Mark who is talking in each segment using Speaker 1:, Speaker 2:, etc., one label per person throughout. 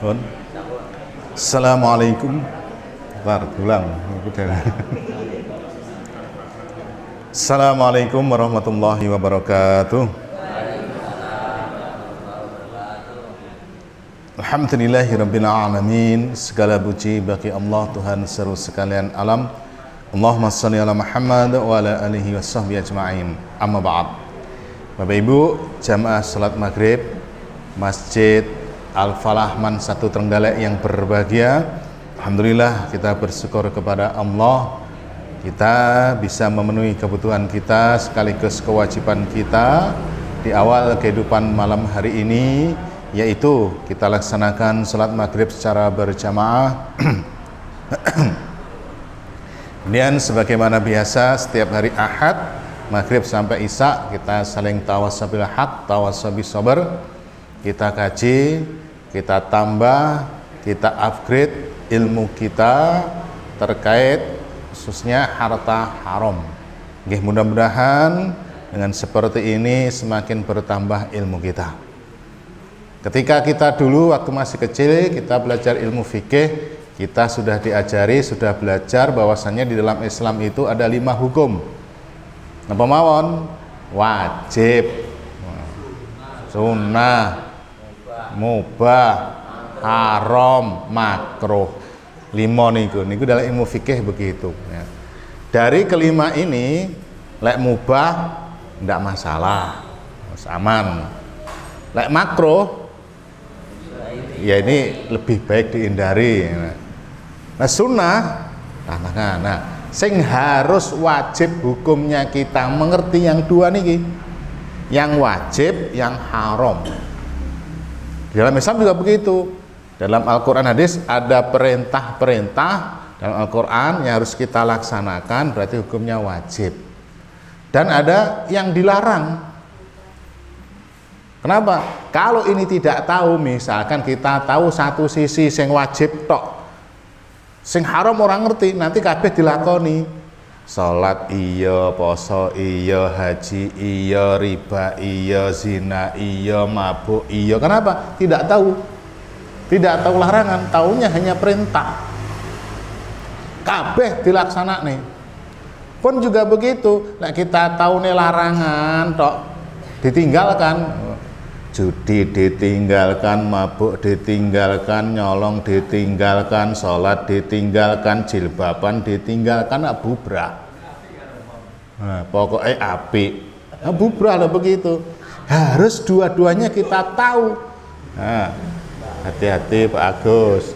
Speaker 1: Nun. Assalamualaikum. Ntar ulang. Assalamualaikum warahmatullahi wabarakatuh. Alhamdulillahirabbil alamin. Segala puji bagi Allah Tuhan seru sekalian alam. Allahumma shalli ala Muhammad wa ala alihi washabbihi ajma'in. Amma ba'd. Bapak Ibu, jamaah salat maghrib Masjid Al-Falah Man 1 Trenggalek yang berbahagia, alhamdulillah kita bersyukur kepada Allah, kita bisa memenuhi kebutuhan kita sekaligus kewajiban kita di awal kehidupan malam hari ini, yaitu kita laksanakan salat maghrib secara berjamaah. Kemudian sebagaimana biasa setiap hari Ahad maghrib sampai Isya kita saling tawasabil haq, tawasabil sabar. Kita kaji, kita tambah, kita upgrade ilmu kita terkait khususnya harta haram. Mudah-mudahan dengan seperti ini semakin bertambah ilmu kita. Ketika kita dulu waktu masih kecil kita belajar ilmu fikih, kita sudah diajari, sudah belajar bahwasannya di dalam Islam itu ada 5 hukum. Napa mawon? Wajib, sunnah, mubah, haram, makruh. 5 niku dalam ilmu fikih begitu ya. Dari kelima ini lek mubah ndak masalah, aman. Lek makruh ya ini lebih baik dihindari. Nah sunnah sing harus wajib hukumnya kita mengerti yang 2 niki, yang wajib, yang haram. Di dalam Islam juga begitu. Dalam Al-Quran hadis ada perintah-perintah dalam Al-Quran yang harus kita laksanakan, berarti hukumnya wajib. Dan ada yang dilarang. Kenapa? Kalau ini tidak tahu, misalkan kita tahu satu sisi yang wajib tok, sing haram orang ngerti, nanti kabeh dilakoni. Salat iya, poso iya, haji iya, riba iya, zina iya, mabuk iya. Kenapa? Tidak tahu. Tidak tahu larangan, taunya hanya perintah. Kabeh dilaksana nih. Pun juga begitu, nah kita tahu nih larangan tok ditinggalkan. Judi ditinggalkan, mabuk ditinggalkan, nyolong ditinggalkan, sholat ditinggalkan, jilbaban ditinggalkan, bubrah. Nah, pokoknya apik. Nah, bubrah lah begitu. Harus dua-duanya kita tahu. Nah, hati-hati Pak Agus.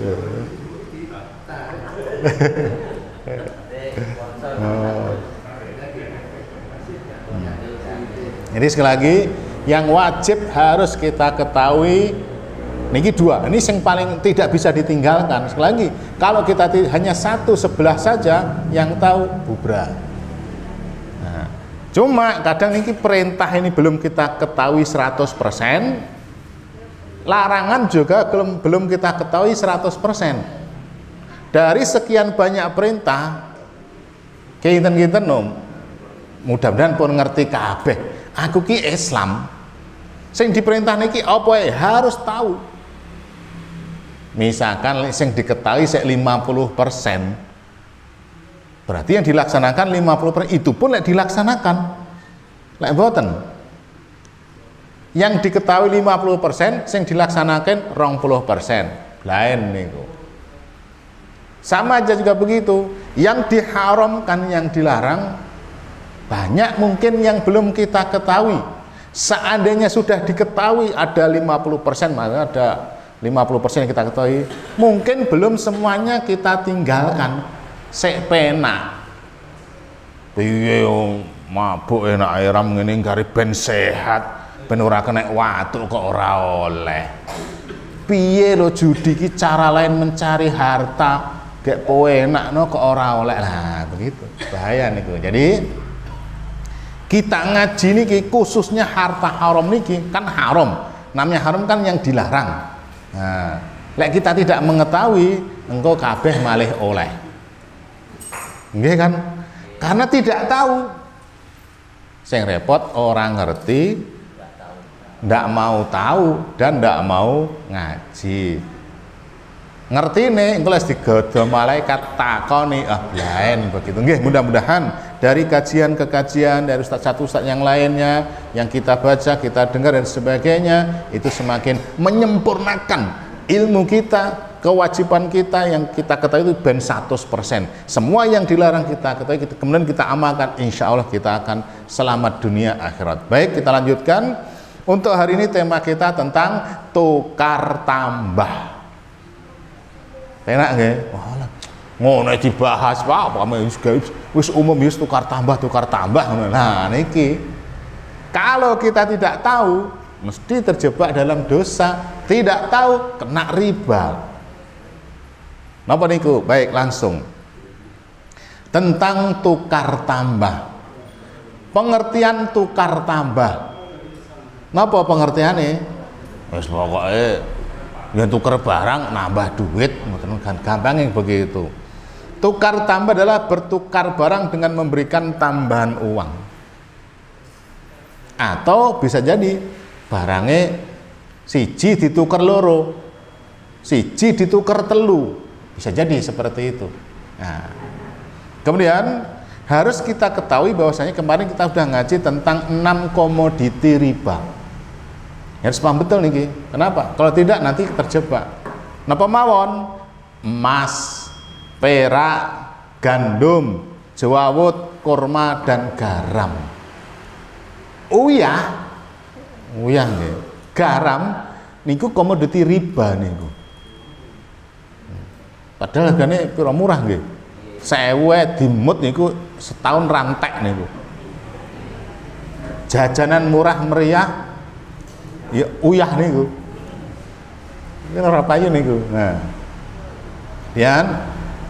Speaker 1: Jadi sekali lagi, yang wajib harus kita ketahui niki 2. Ini yang paling tidak bisa ditinggalkan. Sekali lagi, kalau kita hanya satu sebelah saja yang tahu, bubrah. Nah, cuma kadang niki perintah ini belum kita ketahui 100%, larangan juga belum kita ketahui 100%. Dari sekian banyak perintah, kinten-kinten mudah-mudahan pun ngerti kabeh. Aku ki Islam, sing diperintah niki apa harus tahu. Misalkan sing diketahui 50%, berarti yang dilaksanakan 50%, itu pun lek dilaksanakan. Lek boten, yang diketahui 50%, sing dilaksanakan 20%. Lain niku. Sama aja juga begitu. Yang diharamkan, yang dilarang, banyak mungkin yang belum kita ketahui. Seandainya sudah diketahui ada 50%, maka ada 50% yang kita ketahui, mungkin belum semuanya kita tinggalkan. Sek penak piye mabuk enak airam ngene gari ben sehat, ben ora kena watu kok ora oleh. Piye lo judi ki cara lain mencari harta gek enak no kok ora oleh. Lah begitu bahaya niku. Jadi kita ngaji niki khususnya harta haram niki kan haram. Namanya haram kan yang dilarang. Nah, lek kita tidak mengetahui, engkau kabeh malih oleh. Nggih kan? Karena tidak tahu. Sing repot orang ngerti, ndak mau tahu dan ndak mau ngaji. ngertine engko les digodho malaikat takoni blaen begitu. Nggih, mudah-mudahan dari kajian ke kajian dari ustaz satu ustaz yang lainnya yang kita baca, kita dengar dan sebagainya itu semakin menyempurnakan ilmu kita, kewajiban kita yang kita ketahui itu ben 100%. Semua yang dilarang kita ketahui, kemudian kita amalkan, insya Allah kita akan selamat dunia akhirat. Baik, kita lanjutkan. Untuk hari ini tema kita tentang tukar tambah. Enak nggih? Walah, ngono dibahas apa wis umum wis tukar tambah. Nah, niki kalau kita tidak tahu mesti terjebak dalam dosa, tidak tahu kena riba. Napa niku? Baik, langsung. Tentang tukar tambah. Pengertian tukar tambah. Napa pengertiane? Wis pokoke yang tukar barang nambah duit, kan gampangnya begitu. Tukar tambah adalah bertukar barang dengan memberikan tambahan uang. Atau bisa jadi barangnya siji ditukar loro, siji ditukar telu, bisa jadi seperti itu. Nah, kemudian harus kita ketahui bahwasanya kemarin kita sudah ngaji tentang 6 komoditi riba. Harus paham betul nih. Kenapa? Kalau tidak nanti terjebak. Napa mawon? Emas, perak, gandum, jewawut, kurma dan garam. Uyah nggih. Garam niku komoditi riba niku. Padahal hargane pira murah nggih. 1000 dimut niku setahun rantek niku. Jajanan murah meriah ya uyah niku. Ini ora payu niku. Nah. Dan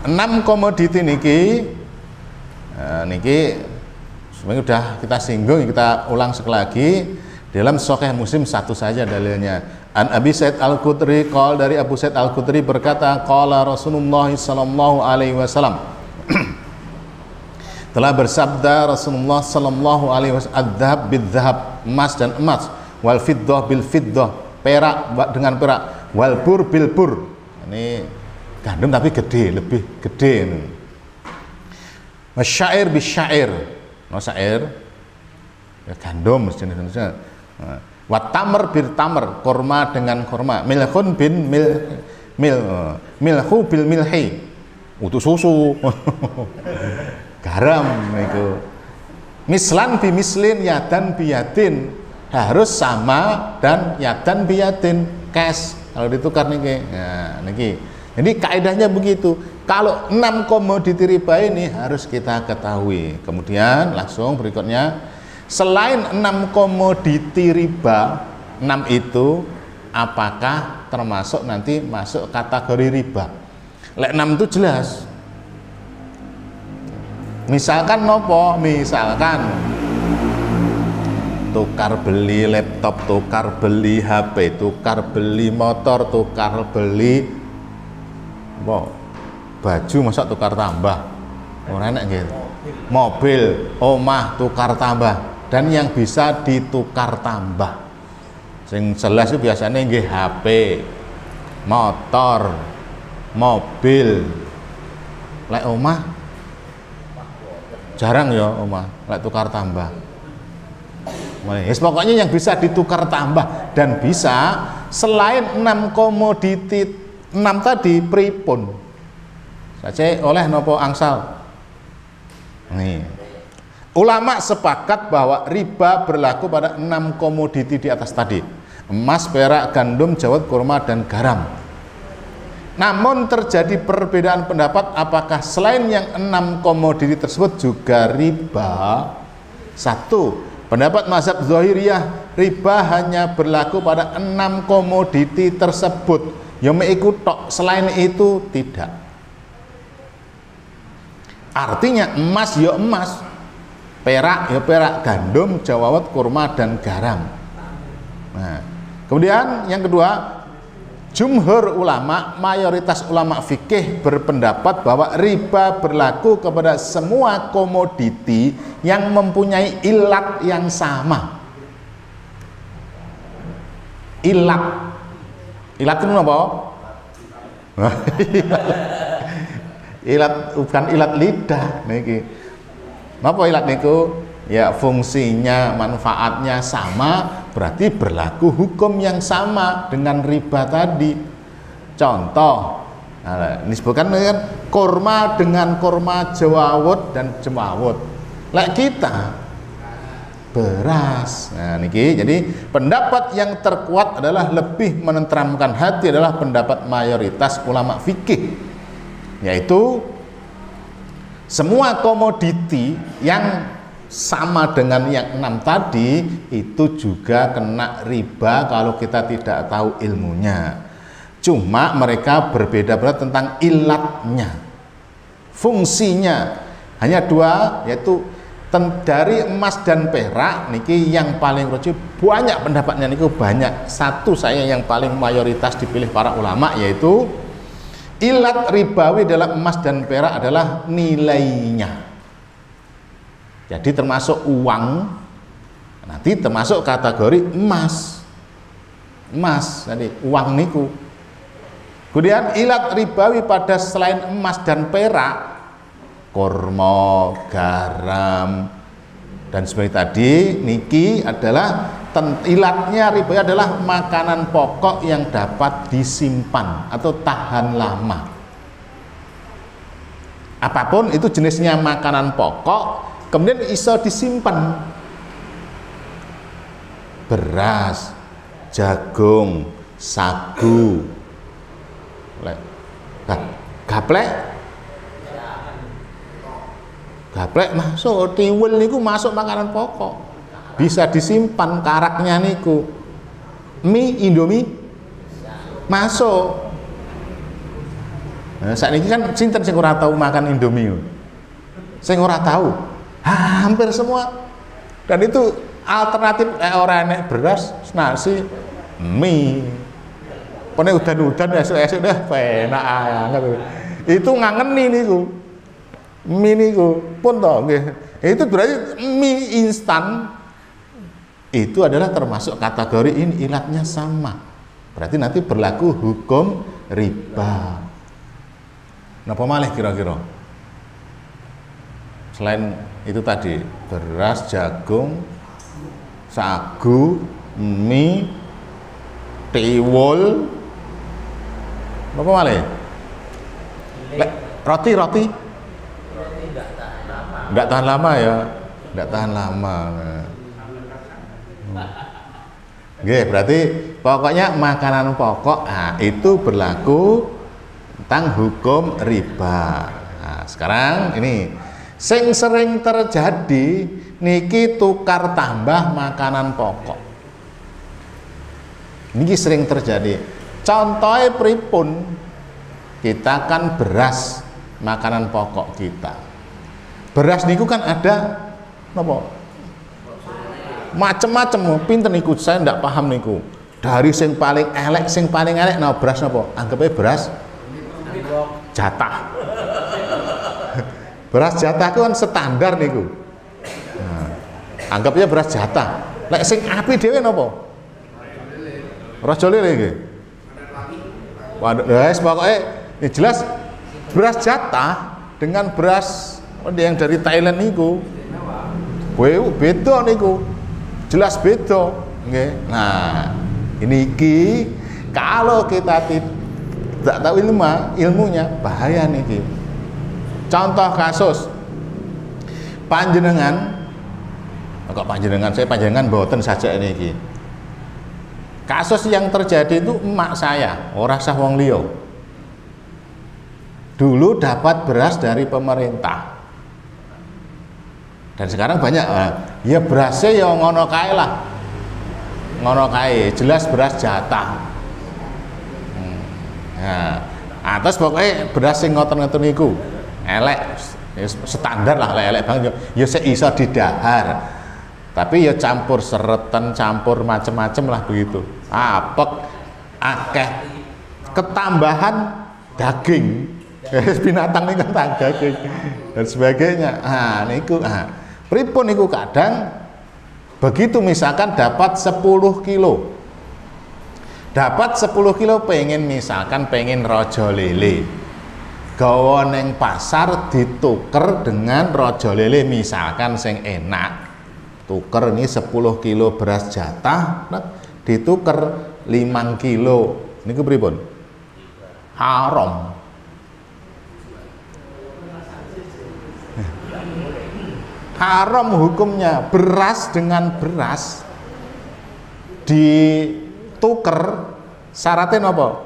Speaker 1: 6 komoditi niki niki sebenarnya sudah kita singgung, kita ulang sekali lagi dalam Sahih Muslim satu saja dalilnya. An Abi Sa'id Al-Khudri qol, dari Abu Sa'id Al-Khudri berkata qala Rasulullah sallallahu alaihi wasallam telah bersabda Rasulullah sallallahu alaihi wasallam, adzhab bidzahab, emas dan emas, wal fiddah bil fiddah, perak dengan perak, wal bur bil bur. Ini gandum tapi gede, lebih gede. Masyair bis syair, no syair ya gandum jenis-jenisnya. Wat tamr bir tamr, kurma dengan kurma, milhun bin milhu bil milhi, utuh susu. Garam itu. Mislan bi mislin, yadan bi yadin, harus sama dan yadan bi yadin, cash kalau ditukar niki. Nah, niki. Jadi kaidahnya begitu. Kalau 6 komoditi riba ini harus kita ketahui. Kemudian langsung berikutnya, selain 6 komoditi riba, 6 itu apakah termasuk nanti masuk kategori riba? Lek 6 itu jelas. Misalkan nopo? Misalkan tukar beli laptop, tukar beli HP, tukar beli motor, tukar beli baju, masa tukar tambah? Ora enak gitu. Mobil, omah tukar tambah, dan yang bisa ditukar tambah. Sing jelas itu biasanya nggih HP, motor, mobil. Lek omah jarang ya omah lek tukar tambah. Yes, pokoknya yang bisa ditukar tambah dan bisa selain 6 komoditi 6 tadi pripun saja oleh nopo angsal. Nih, ulama sepakat bahwa riba berlaku pada 6 komoditi di atas tadi: emas, perak, gandum, jawat, kurma dan garam. Namun terjadi perbedaan pendapat apakah selain yang 6 komoditi tersebut juga riba. Satu, pendapat mazhab Zahiriyah, riba hanya berlaku pada 6 komoditi tersebut. Yang ikut tok, selain itu tidak. Artinya emas ya emas, perak ya perak, gandum, jawawat, kurma dan garam. Nah, kemudian yang kedua, jumhur ulama, mayoritas ulama fikih berpendapat bahwa riba berlaku kepada semua komoditi yang mempunyai ilat yang sama. Ilat itu apa? Ilat bukan ilat lidah niki. Napa ilat niku? Ya fungsinya, manfaatnya sama, berarti berlaku hukum yang sama dengan riba tadi. Contoh, nah, ini disebutkan kan kurma dengan kurma jawawut dan jemawut. Lek kita beras. Nah, niki jadi pendapat yang terkuat adalah lebih menenteramkan hati adalah pendapat mayoritas ulama fikih, yaitu semua komoditi yang sama dengan yang 6 tadi itu juga kena riba kalau kita tidak tahu ilmunya. Cuma mereka berbeda-beda tentang ilatnya, fungsinya hanya 2, yaitu dari emas dan perak niki yang paling roji banyak pendapatnya niku banyak. Satu saya yang paling mayoritas dipilih para ulama, yaitu ilat ribawi dalam emas dan perak adalah nilainya. Jadi termasuk uang nanti termasuk kategori emas. Emas jadi uang niku. Kemudian ilat ribawi pada selain emas dan perak, kurma, garam, dan seperti tadi niki adalah ilatnya riba adalah makanan pokok yang dapat disimpan atau tahan lama. Apapun itu jenisnya makanan pokok, kemudian iso disimpan. Beras, jagung, sagu, gaplek masuk, tiwul niku masuk makanan pokok, bisa disimpan karaknya niku. Mie, Indomie masuk. Nah, saat ini kan sinten sing ora tahu makan Indomie, sing ora tahu, hampir semua. Dan itu alternatif orang enek beras, nasi, mie. Pone udan-udan esuk-esuk dah penak banget. Itu ngangeni niku. Mie niku pun toh nggih. Itu berarti mie instan itu adalah termasuk kategori ini, ilatnya sama. Berarti nanti berlaku hukum riba. Napa malih kira-kira? Selain itu tadi beras, jagung, sagu, mie, tiwul, napa malih? Roti enggak tahan lama ya, enggak tahan lama. Oke, berarti pokoknya makanan pokok, nah, itu berlaku tentang hukum riba. Nah, sekarang ini sing sering terjadi niki tukar tambah makanan pokok. Niki sering terjadi. Contohnya pripun? Kita kan beras makanan pokok kita. Beras niku kan ada napa? Macem-macem, pinten niku saya ndak paham niku. Dari sing paling elek nah beras napa? Anggapnya beras jatah. Beras jatah itu kan standar niku. Nah, anggapnya beras jatah. Lek sing api dhewe napa? Raja lele iki. Waduh, guys, pokoknya ya jelas beras jatah dengan beras yang dari Thailand niku, beda niku, jelas beda. Okay. Nah, ini kalau kita tidak tahu ilmunya bahaya niki. Contoh kasus panjenengan, kok panjenengan saya panjenengan boten saja niki. Kasus yang terjadi itu emak saya, ora sah wong liya. Dulu dapat beras dari pemerintah. Dan sekarang banyak ya berasnya ya ngono kae lah, ngono kae jelas beras jatah. Nah, atas pokoknya beras sing ngoten-ngoten niku elek ya standar lah, elek banget ya iso didahar, tapi ya campur seretan, campur macem-macem lah begitu, apek akeh ketambahan daging binatang ini kan daging dan sebagainya. Nah niku pripun niku kadang begitu misalkan dapat 10 kilo dapat 10 kilo, pengen misalkan pengen rojo lele, gawa neng pasar dituker dengan rojo lele misalkan sing enak, tuker ini 10 kilo beras jatah dituker 5 kilo niku pripun? Haram. Haram hukumnya. Beras dengan beras dituker syaratnya apa?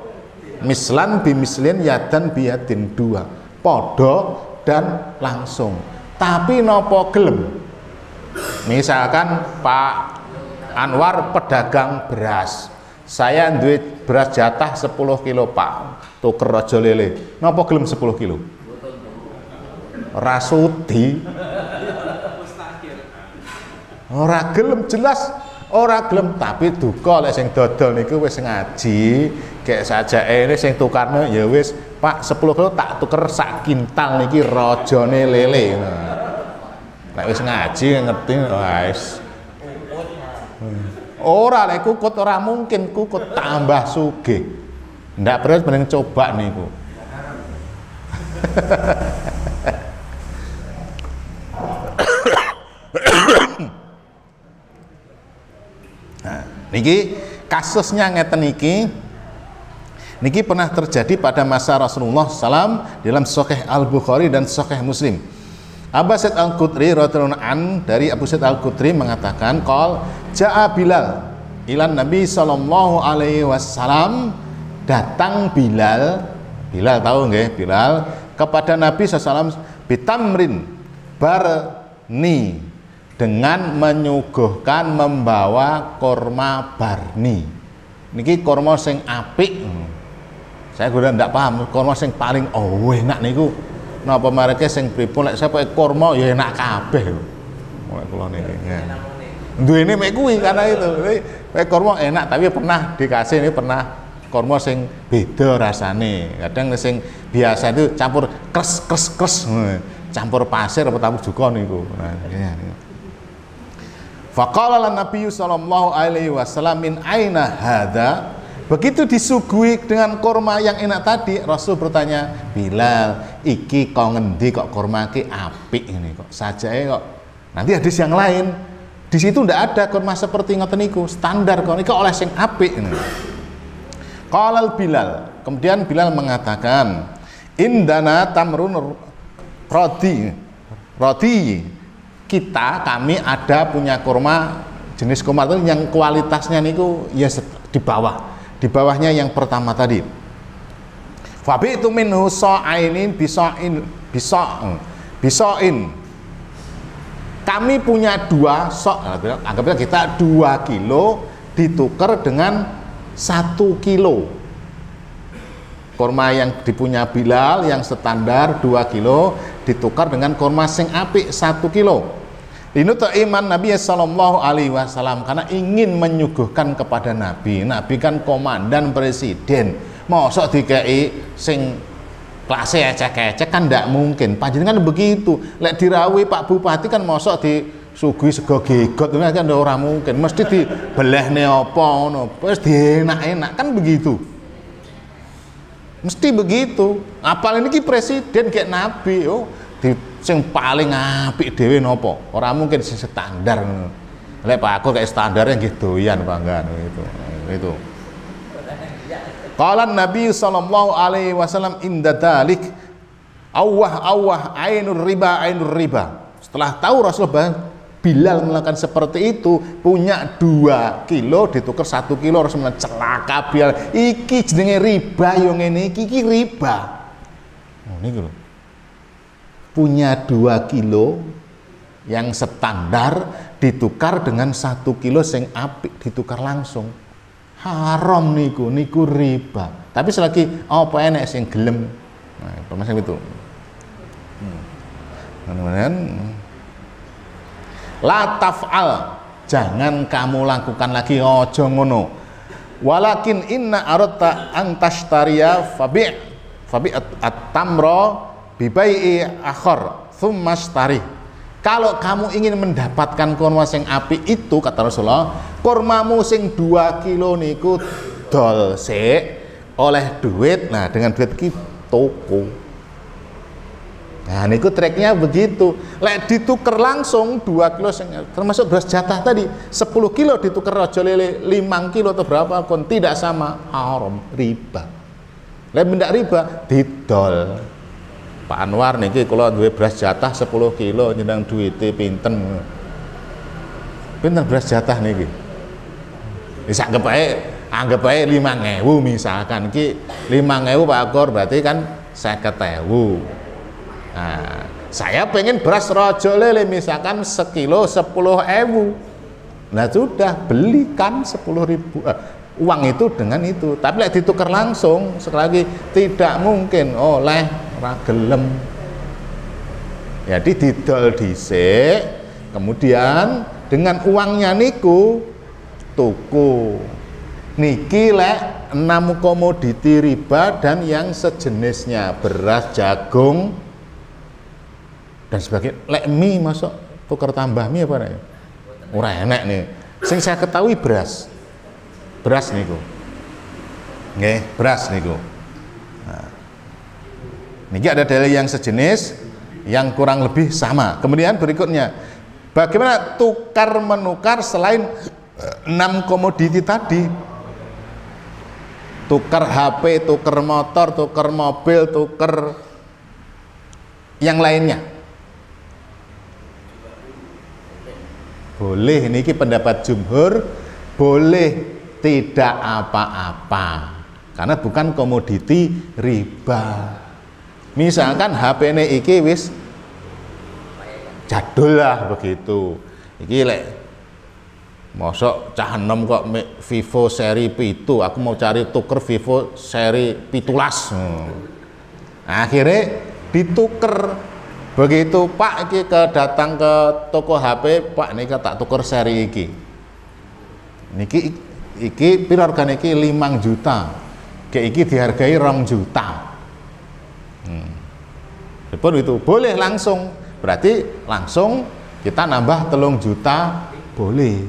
Speaker 1: Mislan bimislin yadan biyadin, dua podo dan langsung. Tapi nopo gelem, misalkan Pak Anwar pedagang beras, saya duit beras jatah 10 kilo Pak, tuker rojo lele, nopo gelem 10 kilo? Rasudi ora gelem, jelas ora gelem. Tapi duka lek sing dodol niku wis ngaji, kayak sajake sing tukarne ya wis Pak 10 kilo tak tuker sak kintal niki rojone lele. Lek wis ngaji ngerti wis. Ora lek kukut ora mungkin kukut tambah sugih. Ndak perlu mending coba niku. Nah, niki kasusnya ngeten niki pernah terjadi pada masa Rasulullah SAW dalam Sahih Al-Bukhari dan Sahih Muslim. Abu Sa'id Al-Khudri radhiyallahu an, dari Abu Sa'id Al-Khudri mengatakan qol ja'a Bilal ilan Nabi sallallahu alaihi wasallam, datang Bilal tahu nggih Bilal kepada Nabi SAW bitamrin barni, dengan menyuguhkan membawa korma barni. Niki korma sing apik. Saya udah ndak paham korma sing paling enak niku napa mereka sing pripun, lek saya pakai korma ya enak kabeh. Mulai kula niki. Duwene mek kuwi karena itu. Pakai korma enak, tapi pernah dikasih ini pernah korma sing beda rasane. Kadang sing biasa itu campur kres, campur pasir apa campur juga niku. Nah, iya. Faqala lan Nabi sallallahu alaihi wasallam min aina hadza. Begitu disuguhi dengan korma yang enak tadi, Rasul bertanya, Bilal, iki kok ngendi kok korma ki apik ini kok sajae kok. Nanti hadis yang lain di situ ndak ada korma seperti ngoten niku, standar kok iki oleh sing apik ini. Qala Bilal, kemudian Bilal mengatakan, indana tamrun rodi. Kami ada punya kurma jenis kurma itu yang kualitasnya niku ya di bawahnya yang pertama tadi. Fabi itu minhu sa'ainin bisoin. Kami punya 2 sok, anggapnya kita 2 kilo ditukar dengan 1 kilo. Kurma yang dipunya Bilal yang standar 2 kilo ditukar dengan kurma sing apik 1 kilo. Linuta iman Nabi sallallahu alaihi wasallam, karena ingin menyuguhkan kepada Nabi. Nabi kan komandan presiden, mosok dikei sing kelasnya ecek-ecek kan ndak mungkin. Panjenengan begitu. Lek dirawi Pak Bupati kan mosok disuguhi sego gegot kan ora mungkin. Mesti dibelehne apa ngono. Wis dienak-enak kan begitu. Mesti begitu. Apalagi ini presiden kayak Nabi, sing paling apik dhewe napa? Ora mungkin sing standar. Lek Pak aku kayak standarnya nggih doyan banggaan itu. Qala Nabi sallallahu alaihi wasallam inda dalik awah ainur riba. Setelah tahu Rasulullah Bilal melakukan seperti itu, punya 2 kilo ditukar 1 kilo, Rasulullah celaka Bilal. Iki jenenge riba yo ngene iki riba. Oh niku lho. Punya 2 kilo yang standar ditukar dengan 1 kilo sing apik ditukar langsung, haram niku riba. Tapi selagi apa enek sing gelem, nah permasalahan itu. La taf'al, jangan kamu lakukan lagi, ojo ngono. Walakin inna aradta an tashtariya fabi at-tamra bibai'i akhar thumma ashtari. Kalau kamu ingin mendapatkan kurma sing apik itu, kata Rasulullah, kurmamu sing 2 kilo niku didol sik oleh duit. Nah, dengan duit iki tuku. Nah, niku treknya begitu. Lek dituker langsung 2 kilo termasuk beras jatah tadi 10 kilo dituker rojo lele 5 kilo atau berapa kon tidak sama, haram, riba. Lek ndak riba didol. Pak Anwar niki kula duwe beras jatah 10 kilo nyendang duwite pinten. Pinten beras jatah niki? Wis anggap ae 5.000 misalkan iki 5.000 Pak Akor berarti kan 50.000. Nah, saya pengen beras rojo lele misalkan sekilo 10.000. Nah sudah belikan 10.000 uang itu dengan itu. Tapi lek ditukar langsung sekali lagi tidak mungkin oleh ragelem. Jadi didol dhisik, kemudian dengan uangnya niku tuku. Niki lek 6 komoditi riba dan yang sejenisnya beras, jagung dan sebagainya. Lek mie masuk tukar tambah mie apa nek? Ora enak nih. Sing saya ketahui beras niku. Nggih, beras niku. Nah, niki ada dalil yang sejenis yang kurang lebih sama. Kemudian berikutnya, bagaimana tukar menukar selain 6 komoditi tadi? Tukar HP, tukar motor, tukar mobil, tukar yang lainnya. Boleh, niki pendapat jumhur, boleh, tidak apa-apa karena bukan komoditi riba. Misalkan HP ini iki wis jadul lah begitu, iki lek mosok cah enom kok Vivo seri pitu, aku mau cari tuker Vivo seri pitulas. Akhirnya dituker. Begitu Pak iki datang ke toko HP, Pak niki tak tuker seri iki. Iki piro regane iki 5 juta. Kayak iki dihargai 2 juta. Pun itu boleh langsung. Berarti langsung kita nambah 3 juta boleh.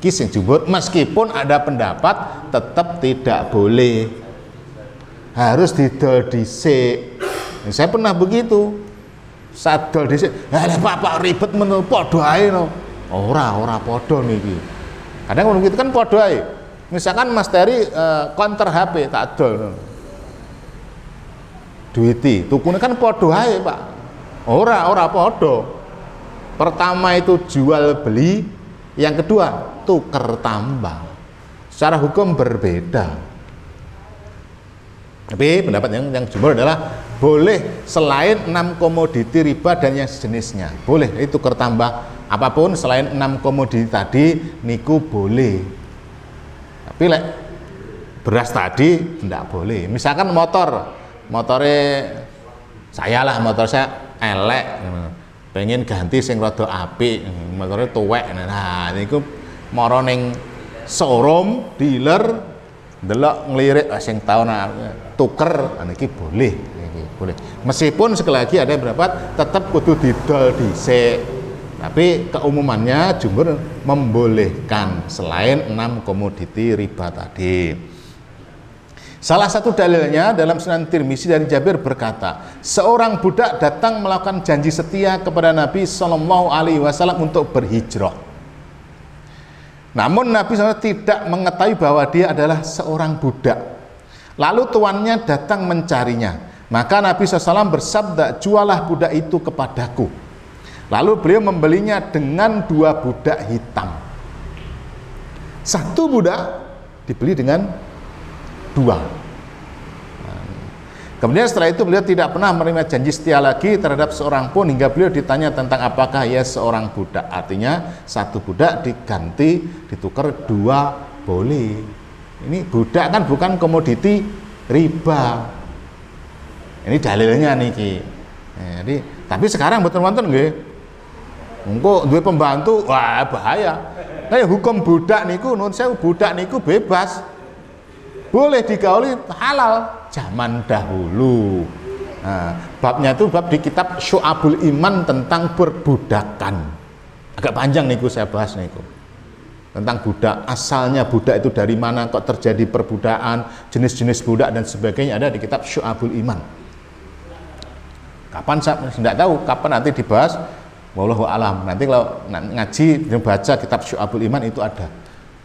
Speaker 1: Iki sing jumhur meskipun ada pendapat tetap tidak boleh. Harus didol dhisik. Saya pernah begitu. Sadol dhisik, Pak ribet men padha ae no. Ora padha niki. Kadang ngono gitu kan padha ae. Misalkan Mas Teri counter HP tak dol. Duiti, tukune kan padha ae, Pak. Ora padha. Pertama itu jual beli, yang kedua tuker tambah. Secara hukum berbeda. Tapi pendapat yang jumhur adalah boleh selain 6 komoditi riba dan yang sejenisnya. Boleh itu tukar tambah apapun selain 6 komoditi tadi niku boleh. Tapi lek beras tadi tidak boleh. Misalkan motornya saya elek, pengen ganti sing rada apik, motornya tuwek. Nah niku mara ning showroom dealer delok ngelirik sing tau tuker niki boleh. Boleh. Meskipun sekali lagi ada berapa tetap kudu didol dhisik. Tapi keumumannya jumhur membolehkan selain 6 komoditi riba tadi. Salah satu dalilnya dalam Sunan Tirmizi dari Jabir berkata, seorang budak datang melakukan janji setia kepada Nabi SAW untuk berhijrah. Namun Nabi SAW tidak mengetahui bahwa dia adalah seorang budak. Lalu tuannya datang mencarinya. Maka Nabi SAW bersabda, jualah budak itu kepadaku. Lalu beliau membelinya dengan 2 budak hitam. 1 budak dibeli dengan 2. Kemudian setelah itu beliau tidak pernah menerima janji setia lagi terhadap seorang pun hingga beliau ditanya tentang apakah ia seorang budak. Artinya 1 budak diganti, ditukar 2 boleh. Ini budak kan bukan komoditi riba. Ini dalilnya niki. Jadi, tapi sekarang betul wonten nggih. Engko duwe pembantu, wah bahaya. Kayak hukum budak niku nun sewu budak niku bebas. Boleh digauli halal zaman dahulu. Nah, babnya itu bab di kitab Syu'abul Iman tentang perbudakan. Agak panjang niku saya bahas niku. tentang budak, asalnya budak itu dari mana, kok terjadi perbudakan, jenis-jenis budak dan sebagainya, ada di kitab Syu'abul Iman. Kapan saya tidak tahu, kapan nanti dibahas, wallahu alam. Nanti kalau ngaji baca kitab Syu'abul Iman itu ada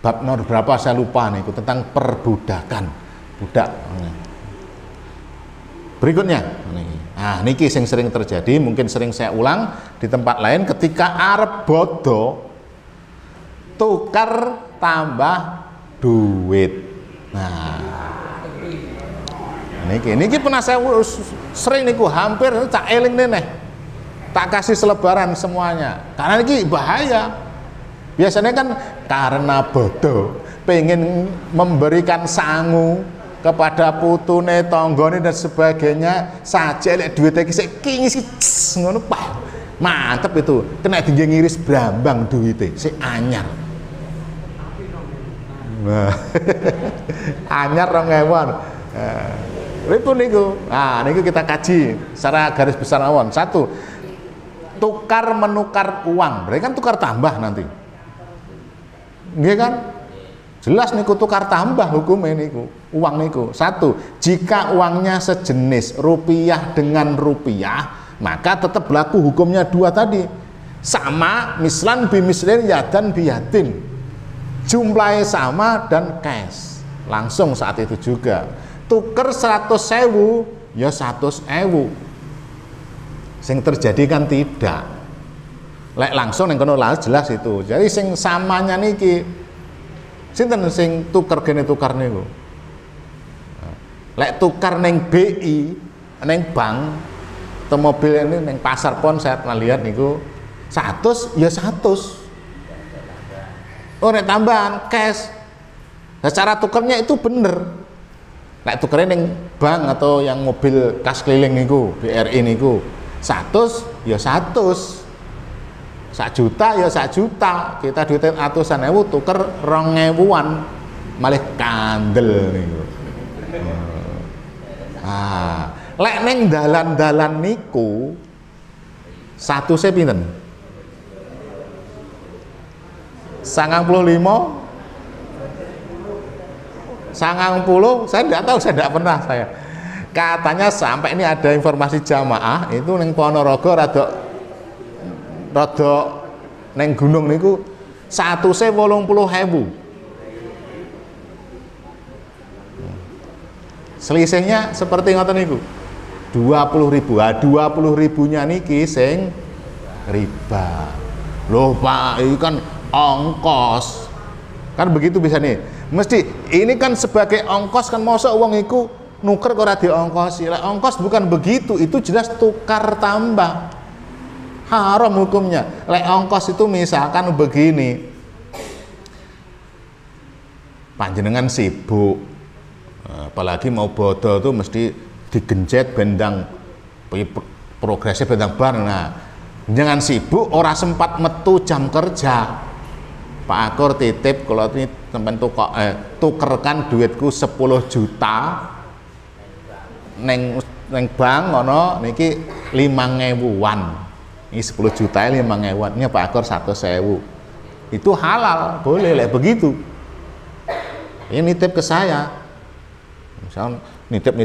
Speaker 1: bab nomor berapa saya lupa nih, itu tentang perbudakan budak. Berikutnya, nah niki yang sering terjadi, mungkin sering saya ulang di tempat lain, ketika arep bodo tukar tambah duit. Nah, niki pernah saya sering niku, hampir tak eling nih, tak kasih selebaran semuanya, karena niki bahaya. Biasanya kan karena bodoh pengen memberikan sangu kepada putune, tonggone dan sebagainya, saja lek duitnya kisik kingis ngono pak, mantep itu, kena tinggi ngiris brambang duitnya si anyar. Nah, anyar 2000. Ripun niku. Nah, niku kita kaji secara garis besar mawon. 1. Tukar menukar uang, berarti kan tukar tambah nanti. Nggih kan? Jelas niku tukar tambah hukumnya niku. Uang niku. 1. Jika uangnya sejenis rupiah dengan rupiah, maka tetap berlaku hukumnya 2 tadi. Sama, mislan bimislin, yadan biyadin. Jumlahnya sama dan cash. Langsung saat itu juga. Tuker 100.000 ya 100.000. Sing terjadi kan tidak. Lek langsung yang kono jelas itu. Jadi sing samanya niki sinten sing tuker gene tukar niku. Lek tukar neng BI, neng bank, atau mobil ini neng pasar pon saya pernah lihat niku 100 ya 100. Oh nek tambahan cash. Nah, cara tukernya itu bener. Nek tukernya neng bank atau yang mobil kas keliling niku, BRI niku 100 ya 100. 1 juta ya 1 juta. Kita duitin atusan ewu tuker 2000-an. Malih kandel niku. Ah, lek neng dalan-dalan niku 1 se pinten? 95 90, saya tidak tahu, saya tidak pernah saya. Katanya sampai ini ada informasi jamaah itu neng Ponorogo rada neng gunung niku 1 se 80.000. Selisihnya seperti ngoten niku 20.000. Ah 20.000-nya niki sing riba. Loh Pak, ini kan ongkos. Kan begitu bisa nih. Mesti ini kan sebagai ongkos kan, mosok wong iku nuker kok ora diongkosi. Lah ongkos bukan begitu, itu jelas tukar tambah. Haram hukumnya. Lek ongkos itu misalkan begini. Panjenengan sibuk. Apalagi mau bodol tuh mesti digencet bendang progresnya bendang bar. Nah, jangan sibuk, ora sempat metu jam kerja. Pak Akur titip kalau ini sampean tukerkan duitku 10 juta neng bank ngono niki 5.000-an. Ini 10 juta 5.000-an. Ini Pak Akur 100.000. Itu halal, boleh lek begitu. Ini nitip ke saya. Misal nitip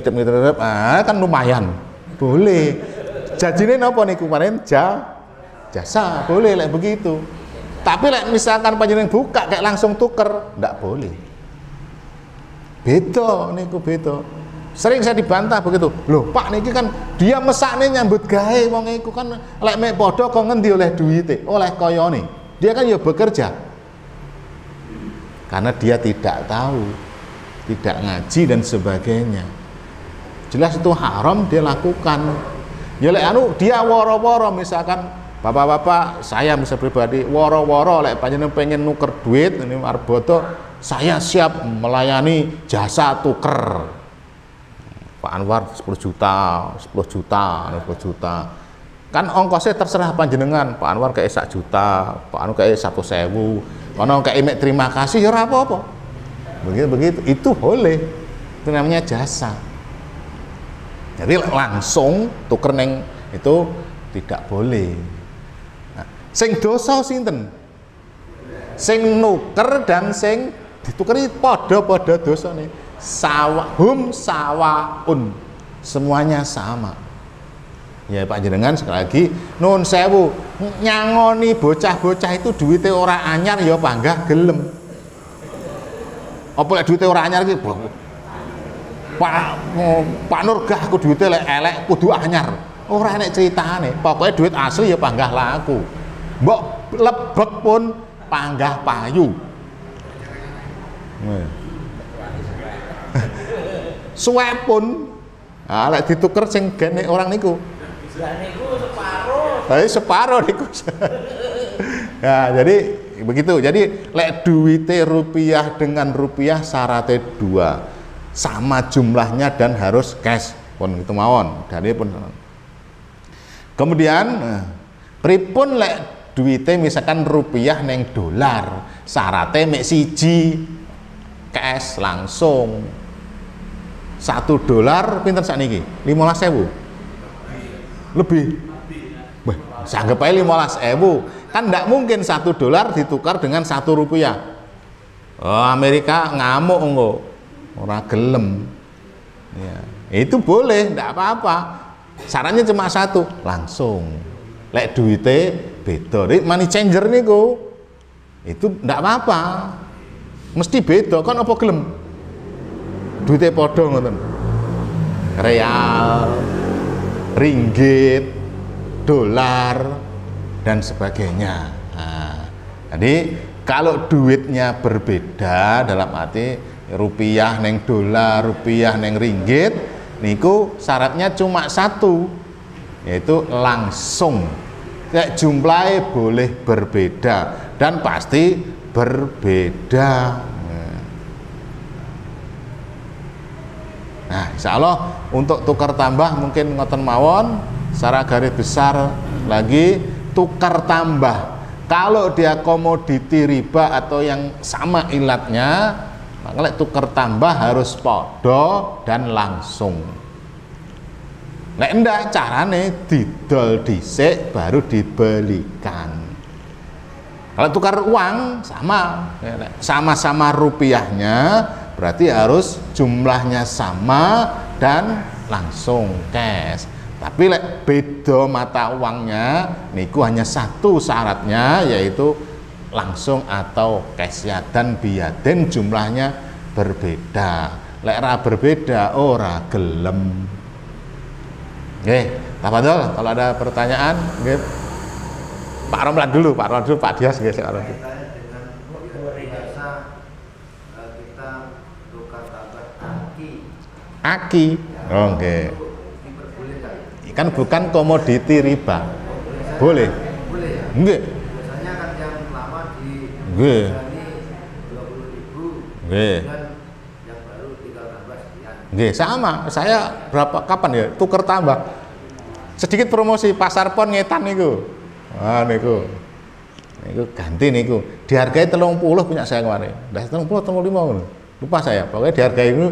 Speaker 1: kan lumayan. Boleh. Jajine napa niku kemarin jasa, boleh lek begitu. Tapi lek misalkan panjenengan buka kayak langsung tuker, ndak boleh. Beda niku beda. Sering saya dibantah begitu. Loh Pak niki kan dia mesakne nyambut gawe wong iku kan lek mek padha kok ngendi oleh duwite, oleh koyone. Dia kan ya bekerja. Karena dia tidak tahu, tidak ngaji dan sebagainya. Jelas itu haram dia lakukan. Ya lek dia woro-woro misalkan bapak-bapak, saya bisa pribadi woro-woro lek panjenengan pengen nuker duit ini arboto, saya siap melayani jasa tuker. Pak Anwar 10 juta. Kan ongkosnya terserah panjenengan. Pak Anwar kayak 1 juta, Pak Anwar kayak 100.000. Ono kayak imek terima kasih ya ora apa-apa. Begitu itu boleh. Itu namanya jasa. Jadi langsung tuker neng itu tidak boleh. Sing dosa sinten? Sing nuker dan sing ditukeri padha-padha dosane. Sawahum sawaun. Semuanya sama. Ya Pak jenengan sekali lagi nun sewu nyangoni bocah-bocah itu duitnya ora anyar ya panggah gelem. Apa lek duitnya ora anyar iki Pak Nurgah aku duitnya lek elek kudu anyar. Ora enek ceritane. Pokoknya duit asli ya panggah laku. Mbok lebek pun panggah payu. Suwe pun lek dituker sing gene orang niku.
Speaker 2: Niku separuh.
Speaker 1: Tapi separuh niku. Ya, jadi begitu. Jadi lek duite rupiah dengan rupiah syaratnya dua. Sama jumlahnya dan harus cash. Pun gitu mawon. Dari pun. Kemudian pripun lek duite misalkan rupiah neng dolar, syaratnya mek siji cash langsung. $1 pinten sakniki? 15.000. Lebih. Wah, sanggep ae 15.000. Kan ndak mungkin $1 ditukar dengan Rp1. Oh, Amerika ngamuk engko. Ora gelem. Ya, itu boleh, ndak apa-apa. Syaratnya cuma satu, langsung. Lek duite beda, money changer niku. Itu ndak apa-apa. Mesti beda, kan apa gelem? Duite padha ngoten. Real, ringgit, dolar dan sebagainya. Nah, jadi kalau duitnya berbeda dalam arti rupiah neng dolar, rupiah neng ringgit, niku syaratnya cuma satu, yaitu langsung. Kayak jumlahnya boleh berbeda dan pasti berbeda. Nah, insya Allah untuk tukar tambah mungkin ngoten mawon. Secara garis besar lagi tukar tambah. Kalau dia komoditi riba atau yang sama ilatnya, maka tukar tambah harus podo dan langsung. Nek ndak carane didol dhisik baru dibelikan. Kalau tukar uang sama-sama rupiahnya, berarti harus jumlahnya sama dan langsung cash. Tapi lek beda mata uangnya niku hanya satu syaratnya, yaitu langsung atau cash ya, dan biaden jumlahnya berbeda. Lek ra berbeda ora gelem. Nggih, tafadhol kalau ada pertanyaan nggih. Pak Romlan dulu, Pak Dias nggih sekarang. Aki, oh, oke. Okay. Kan bukan komoditi riba, boleh. Enggak.
Speaker 2: Biasanya kan yang lama di
Speaker 1: Nggih.
Speaker 2: 20.000,
Speaker 1: Nggih.
Speaker 2: dan yang baru tinggal tambah sekian.
Speaker 1: Nggih, sama. Saya kapan ya tuker tambah. Sedikit promosi pasar pon ngetan niku. Ah niku. Niku ganti niku. Dihargai 30 punya saya kemarin. Dah 30 35. Lupa saya. Pokoknya dihargai itu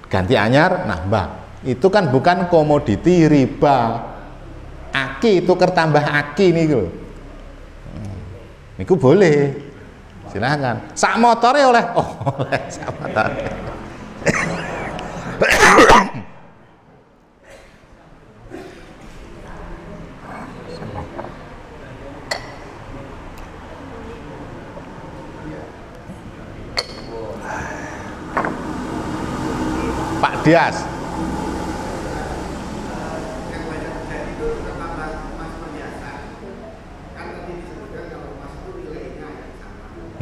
Speaker 1: ganti anyar nambah. Itu kan bukan komoditi riba. Aki tuker tambah aki niku. Niku boleh. Silakan. Sak motore oleh. Oh, oleh sak motore. Pak Dias.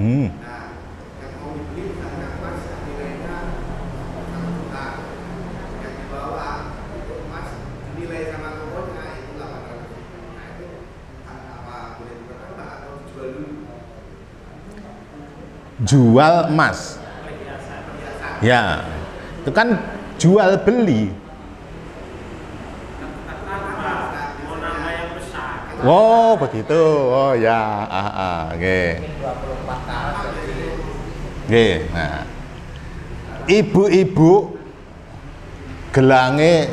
Speaker 2: Nah, yang mau dibeli misalnya emas nilainya 1 juta, yang di bawah itu emas nilai sama tokonya itu 800. Nah itu apa boleh dipertambah atau dijual dulu?
Speaker 1: Jual emas. Ya, itu kan jual beli. Oh begitu, oh ya, oke. Oke, nah, ibu-ibu gelange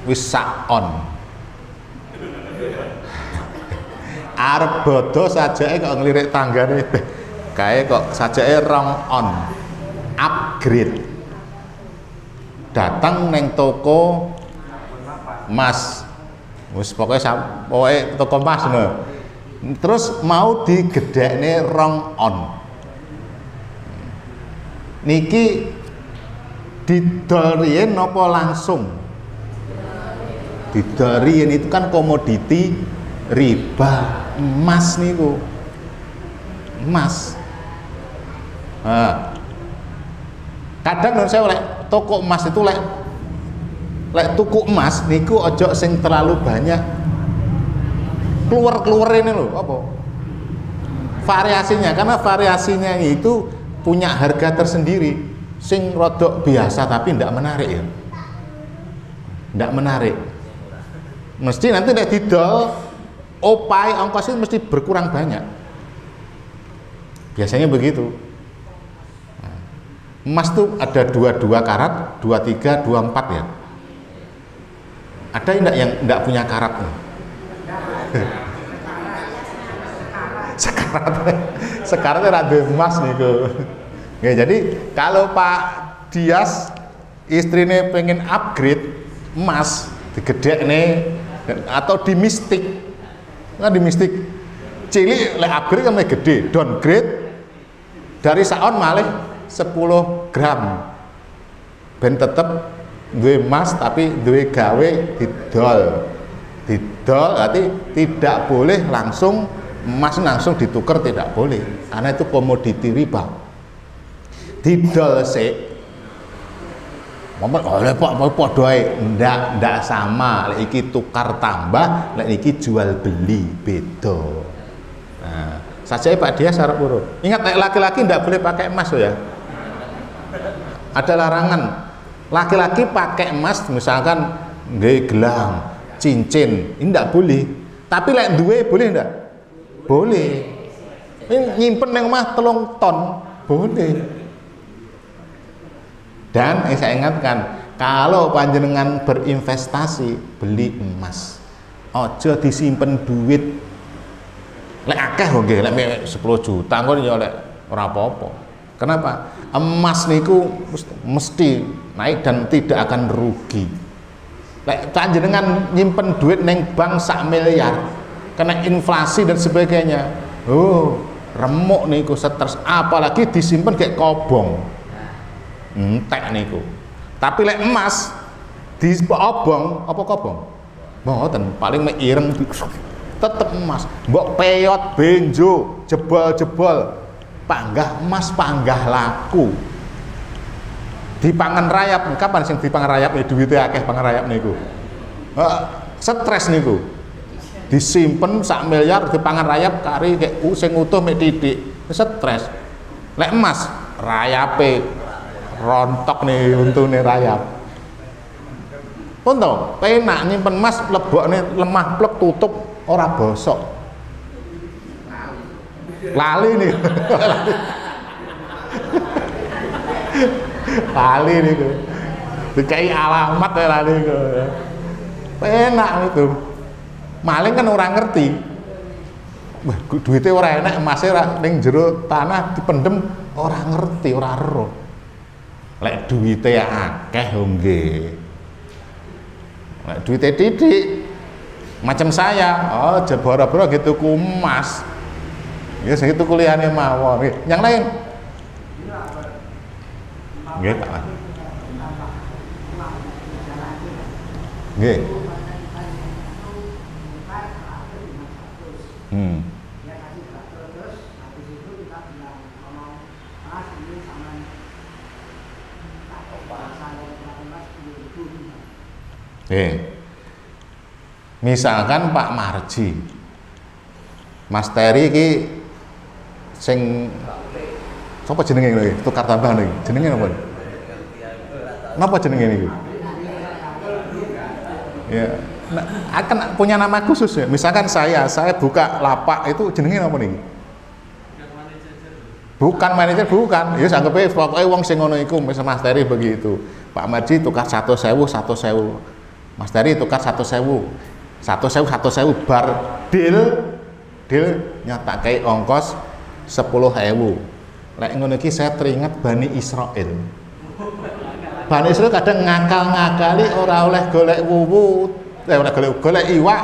Speaker 1: wis sakon, arep bodo sajake kok ngelirik tanggane kae kok sajake rong on upgrade datang neng toko emas wis pokoke toko emas ngono terus mau digedhekne rong on niki didol riyen napa langsung didol riyen itu kan komoditi riba emas niku emas kadang menurut saya oleh toko emas itu lek tuku emas niku ojo sing terlalu banyak keluar ini loh apa variasinya karena variasinya itu punya harga tersendiri sing rodok biasa tapi ndak menarik ya ndak menarik mesti nanti nek didol opai ongkosnya mesti berkurang banyak biasanya begitu. Emas tuh ada 22 karat, 23, 24 ya. Ada yang enggak punya karat nih? Sekaratnya rada emas nih kok. Ya, jadi kalau Pak Dias istrinya pengen upgrade emas digedek nih atau di mistik, nah di mistik cilik lek upgrade kan gede, downgrade dari saon malih 10 gram ben tetep duwe emas tapi duwe gawe didol berarti tidak boleh langsung emas langsung ditukar tidak boleh karena itu komoditi riba didol sik momen oleh Pak podoe ndak sama lek iki tukar tambah lek iki jual beli beda nah saja Pak Dias harap urut ingat laki-laki ndak boleh pakai emas ya ada larangan laki-laki pakai emas misalkan nggih gelang cincin ini ndak boleh tapi lek duwe boleh ndak boleh ini nyimpen yang mah 3 ton boleh dan saya ingatkan kalau panjenengan berinvestasi beli emas ojo disimpen duit lek akeh kok nggih lek 10 juta kok ya lek ora apa-apa kenapa emas niku mesti naik dan tidak akan rugi lek panjenengan nyimpen duit neng bank 1 miliar kena inflasi dan sebagainya remuk niku stres apalagi disimpan kayak kobong entek niku tapi lek emas di obong apa kobong mboten paling mek ireng tetep emas mbok peyot benjo jebol panggah emas panggah laku dipangan rayap kapan sing dipangan rayap duwite akeh pangan rayap niku stres niku disimpen 1 miliar dipangan rayap kari kayak sing utuh mek titik stres lek emas rayape rontok nih untune rayap pun to penak nyimpen emas lebokne lemah plek tutup ora bosok lali nih lali nih dikai alamat ya lali penak itu maling kan orang ngerti wah duitnya orang enak emasnya orang ning jero tanah dipendem orang ngerti orang ero lek duitnya akeh nggih lek duitnya titik macam saya jebora-bora gitu kumas ya segitu kuliahnya mawon yang lain nggih Pak nggih misalkan Pak Marji Mas Teri ki sing sapa jenenge lho tukar tambah lho jenenge napa napa jenenge niku ya akan punya nama khusus ya misalkan saya buka lapak itu jenenge napa niki bukan manajer bukan ya anggape pokoke wong sing ngono iku Mas Teri begitu Pak Marji tukar 1.000 Mas Teri tukar 1.000 bar deal nyatake ongkos 10.000. Lek ngono iki saya teringat Bani Israil. Bani Israil kadang ngakal-ngakali ora oleh golek wuwu, oleh golek iwak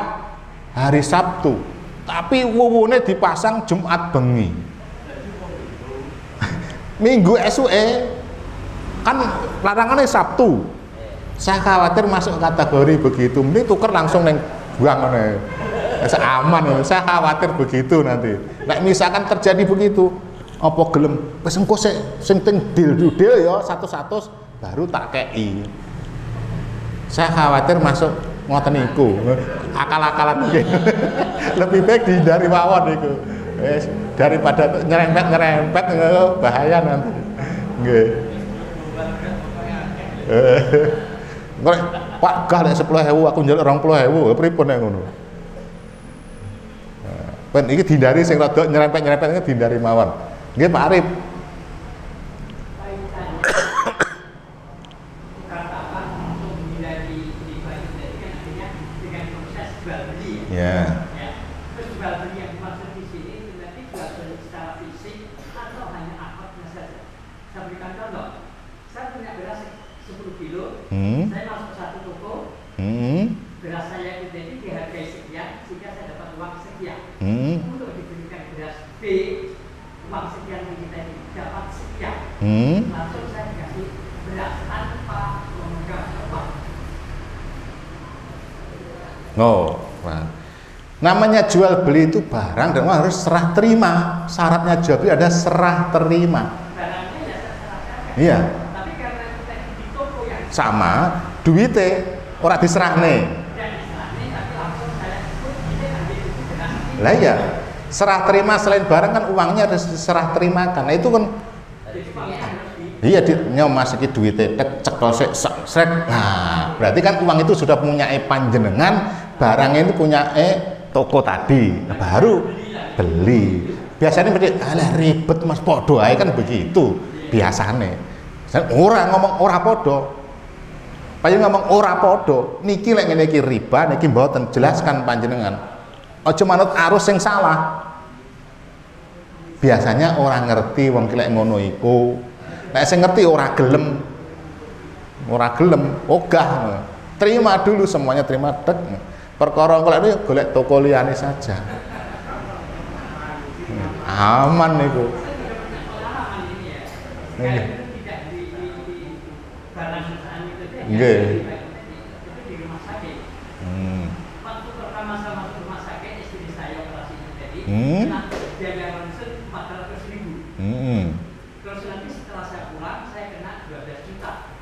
Speaker 1: hari Sabtu. Tapi wuwune dipasang Jumat bengi. Minggu esuke kan larangannya Sabtu. Saya khawatir masuk kategori begitu. Mending tuker langsung neng buang ngene. Aman, saya khawatir begitu nanti. Nek misalkan terjadi begitu, apa gelem wis engko sing ting deal ya 100 baru tak kei. Saya khawatir masuk ngoten niku. Akal-akalan iki. Lebih baik dihindari mawon niku. Wis daripada nyerempet bahaya nanti. Nggih. Pak gah nek 10.000 aku njaluk 20.000, pripun nek ngono. Ben iki dihindari sing rada nyerempet-nyerempet iki dihindari mawon. Nggih Pak Arif. Ya.
Speaker 3: Terus jual beli yang dimaksud di sini berarti jual beli secara fisik atau hanya akadnya saja. Saya berikan contoh. Saya punya beras 10 kilo. Saya masuk satu toko. Beras saya itu jadi dihargai sekian sehingga saya dapat uang sekian. Untuk diberikan beras B, uang sekian yang kita ini dapat sekian. Langsung saya dikasih beras tanpa memegang uang.
Speaker 1: Oh, nah. Namanya jual beli itu barang dan harus serah terima. Syaratnya jual beli ada serah terima.
Speaker 3: Barangnya ya serah.
Speaker 1: Iya.
Speaker 3: Tapi karena kita di toko yang
Speaker 1: sama duitnya ora diserahne. Lah ya, serah terima selain barang kan uangnya harus diserah terimakan. Nah itu kan iya masuki duitnya cekel sek. Nah, berarti kan uang itu sudah punya panjenengan, barangnya itu punya toko tadi. Nah, baru beli. Biasanya berarti alah ribet Mas podo ae kan begitu biasane. Ora ngomong ora podo. Paling ngomong ora podo, niki lek ngene iki riba, niki mboten jelaskan panjenengan. Aja manut arus sing salah. Biasanya orang ngerti wong ki lek ngono iku. Nek sing ngerti ora gelem. Ora gelem, ogah. Terima dulu semuanya, terima tek. Perkara kok ini golek toko liyane saja. Aman niku. Nggih.
Speaker 3: Di rumah sakit. Waktu pertama saya masuk rumah sakit, istri saya operasi jadi biaya ronsen 400.000. Terus nanti setelah saya pulang, saya kena 12 juta.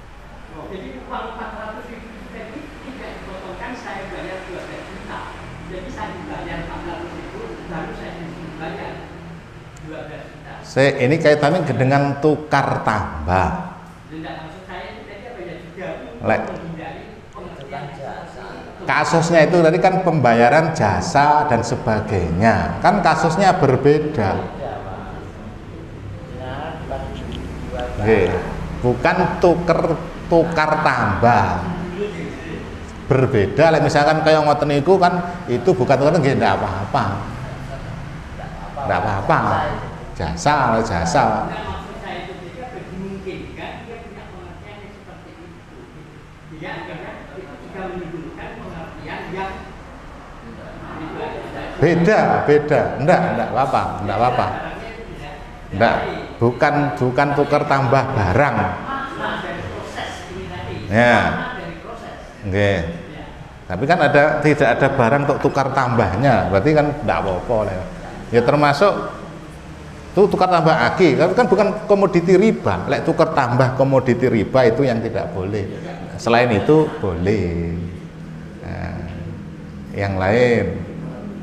Speaker 3: Jadi uang 400.000 tadi tidak dipotongkan, saya bayar 12 juta. Jadi saya dibayar 400.000, baru saya dibayar 12 juta.
Speaker 1: Ini kaitannya dengan tukar tambah.
Speaker 3: Tidak maksud saya itu tadi apa ya juga menghindari pengertian
Speaker 1: kasusnya itu tadi kan pembayaran jasa dan sebagainya, kan kasusnya berbeda. Bukan tukar tambah, berbeda. Misalkan kayak ngoten niku kan itu bukan tukar, nggih ndak apa-apa, jasa.
Speaker 3: maksud saya itu juga dimungkinkan dia punya pengertian yang seperti itu. Dia akhirnya itu juga menimbulkan pengertian yang
Speaker 1: beda. Enggak apa-apa. Enggak, bukan tukar tambah barang.
Speaker 3: dari proses ini tadi.
Speaker 1: Ya.
Speaker 3: Dari proses.
Speaker 1: Nggih. Tapi kan tidak ada barang untuk tukar tambahnya, berarti kan enggak apa-apa. Ya termasuk itu tukar tambah aki, kan bukan komoditi riba. Lek tukar tambah komoditi riba itu yang tidak boleh. Selain itu boleh. Nah, yang lain,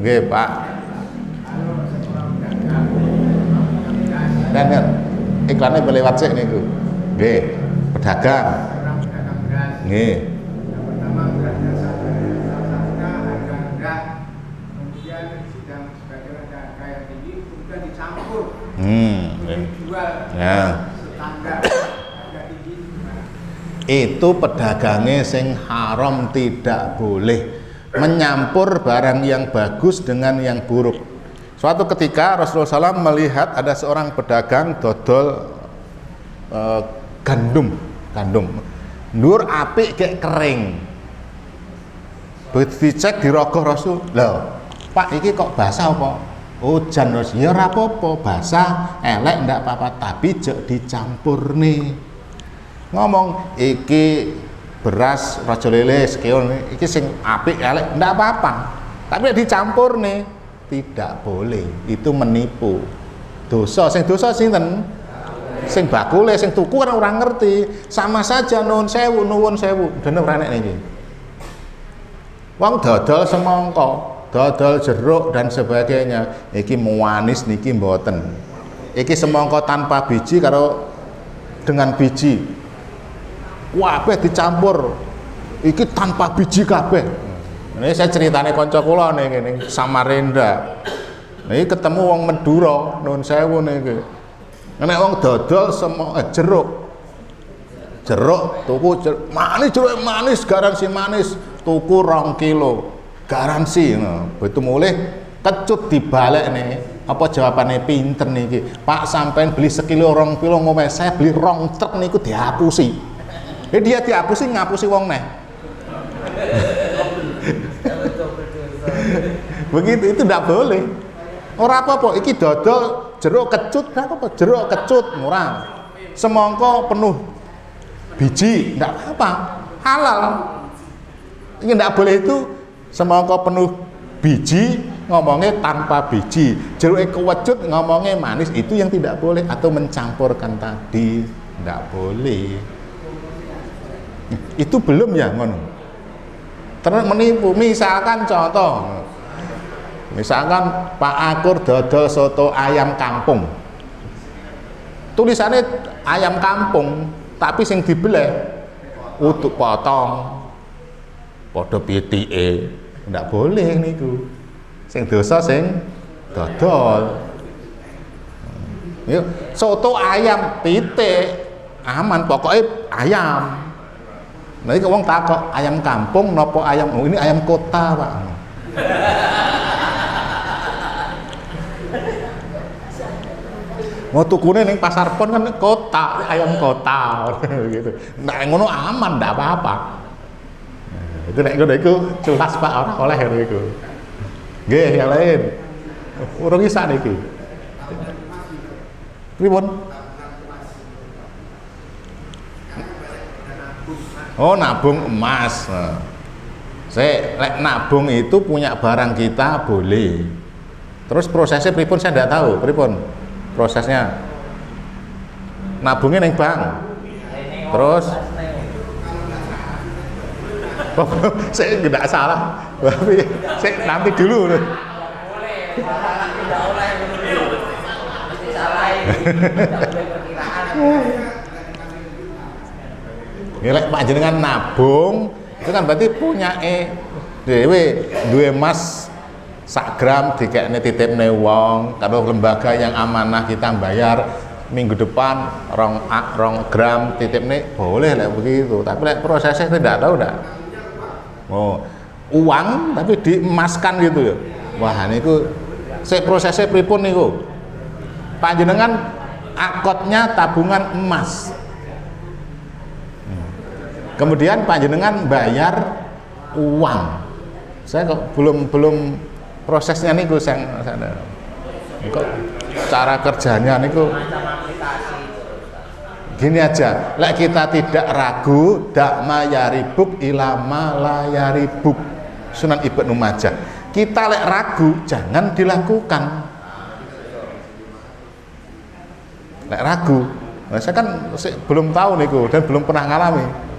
Speaker 1: nggih Pak. Dan kan iklannya boleh wajib niku. Nggih, pedagang. Nggih.
Speaker 2: Yang pertama berasnya satunya harga rendah, kemudian sedang sebagian harga yang tinggi, kemudian dicampur, dijual standar harga tinggi.
Speaker 1: Itu pedagangnya sing haram, tidak boleh menyampur barang yang bagus dengan yang buruk. Suatu ketika Rasulullah SAW melihat ada seorang pedagang dodol gandum, nur apik kayak kering. Begitu dicek di rogoh Rasul, loh Pak iki kok basah apa? Hujan. Ya ora apa-apa, basah elek ndak apa-apa, tapi jek dicampur nih. Ngomong iki beras raja lele sekian iki sing apik elek ndak apa-apa, tapi dicampur nih tidak boleh, itu menipu. Dosa, sing dosa sinten? Sing bakule, sing tuku kan orang ngerti. Sama saja nuwun sewu, dene ora enek niki. Wong dodol semangka, dodol jeruk dan sebagainya, iki manis niki mboten. Iki semangka tanpa biji karo dengan biji, kabeh dicampur. Iki tanpa biji kabeh. Ini saya ceritane kanca kula ning Samarinda. Niki ketemu wong Madura, nuwun sewu niki. Nek wong dodol jeruk tuku jeruk manis, garansi manis, tuku 2 kilo garansi. Begitu mulai kecut dibalik nih, apa jawabannya pinter niki, Pak sampean beli 1 kilo 2 kilo ngomong saya beli 2 truk niku dihapusi. Dia dihapusi ngapusi wong neh. Begitu, itu tidak boleh. Ora apa-apa, iki dodol jeruk kecut, ora apa-apa, jeruk kecut murah. Semangka penuh biji, ndak apa, halal. Ini ndak boleh itu semangka penuh biji ngomongnya tanpa biji, jeruk kewecut ngomongnya manis, itu yang tidak boleh, atau mencampurkan tadi ndak boleh. Itu belum ya ngono. Terus menipu, misalkan contoh. Misalkan Pak Akur dodol soto ayam kampung. Tulisannya ayam kampung, tapi sing dibeleh utuk potong. Padha pitike, ndak boleh niku. Sing dosa sing dodol. Yuk, soto ayam pitik aman, pokoknya ayam. Nah, iki wong takok ayam kampung napa ayam, oh, ini ayam kota, Pak. Mau tukune ning pasar pon kan kota, ayam kota gitu. Nah, ngono aman, ndak apa-apa. Nah, itu nek ngono iku jelas Pak, ora oleh ngono iku. Nggih, yang lain. Urung isa niki. Pripun? Oh, nabung emas. Nah, saya lek nabung itu punya barang kita boleh. Terus prosesnya pripun saya tidak tahu. Pripun prosesnya? Nabungnya neng bank. Terus saya tidak salah, tapi saya nanti dulu. Nilai Pak jenengan nabung itu kan berarti punya dhewe duwe emas 1 gram dikekne titipne wong karo lembaga yang amanah kita bayar minggu depan 2 gram titipne boleh lah begitu, tapi like, prosesnya tidak tahu dah. Oh, uang tapi diemaskan gitu ya. Wah niku prosesnya pripun niku? Panjenengan akotnya tabungan emas. Kemudian panjenengan bayar uang. Saya kok belum prosesnya niku saya kok cara kerjanya niku gini aja. Lek kita tidak ragu, dak mayaribuk ilama layaribuk. Sunan Ibnu Majah. Kita lek ragu jangan dilakukan. Lek ragu, nah, saya kan belum tahu niku dan belum pernah ngalami.